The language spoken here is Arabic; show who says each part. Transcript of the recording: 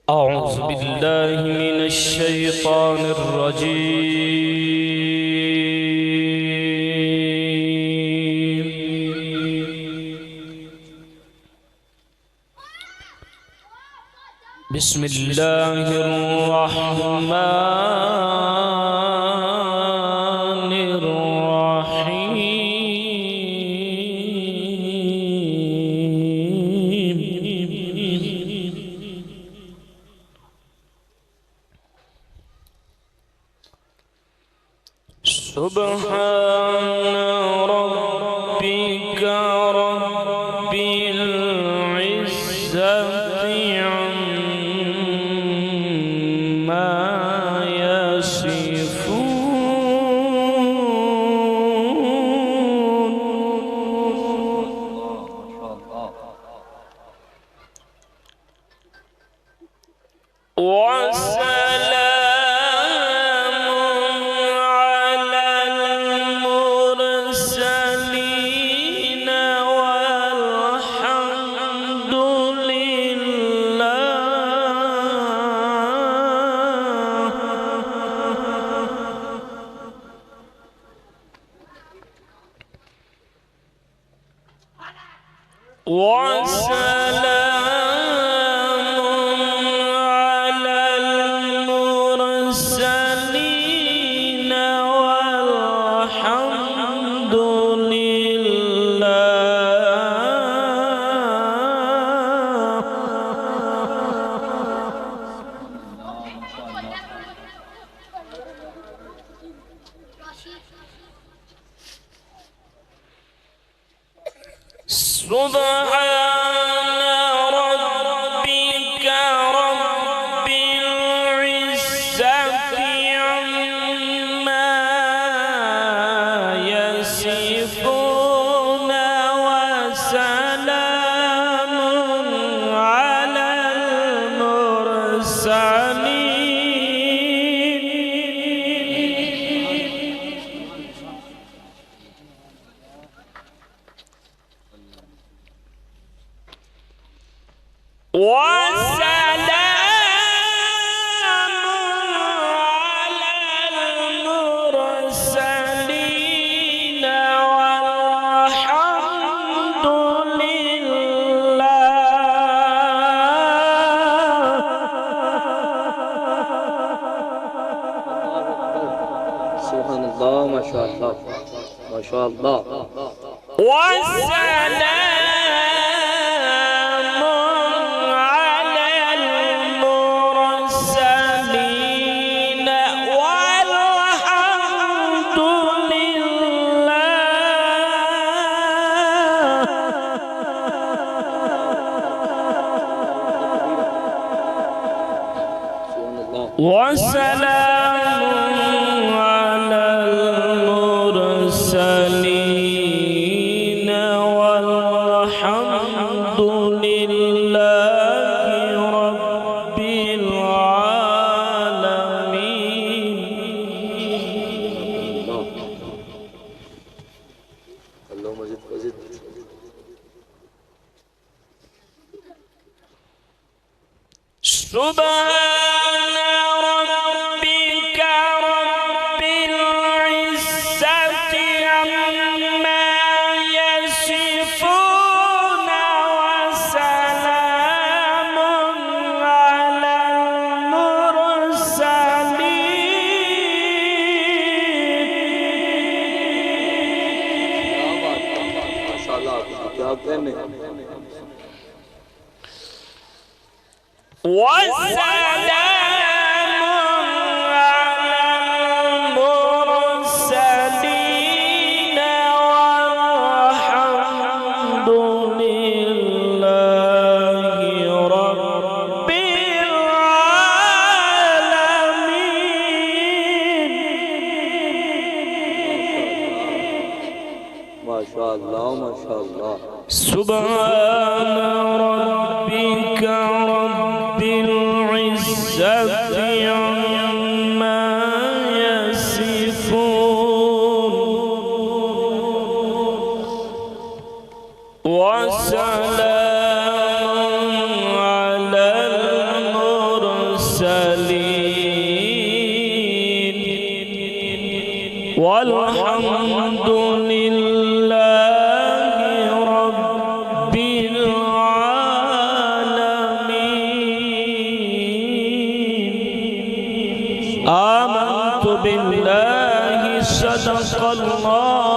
Speaker 1: أعوذ بالله من الشيطان الرجيم. بسم الله الرحمن الرحيم. سبحان ربك رب العزة عما يصفون وسلام على المرسلين والحمد سبحان ربك رب العزة عما يصفون وسلام على المرسلين وسلام على المرسلين والحمد لله.
Speaker 2: سبحان الله ما شاء الله ما شاء الله.
Speaker 1: والسلام على المرسلين والحمد لله. وسلام على المرسلين والحمد لله رب العالمين.
Speaker 2: اللهم زد وزد.
Speaker 1: سبحان ربك رب العزة عما يصفون وسلام على المرسلين
Speaker 2: ما شاء الله. क्या कहने
Speaker 1: والسلام على المرسلين والحمد لله رب العالمين.
Speaker 2: ما شاء الله ما شاء الله.
Speaker 1: سبحان ربك رب العزة عما يصفون وسلام على المرسلين والحمد لله رب العالمين. آمنت بالله صدق الله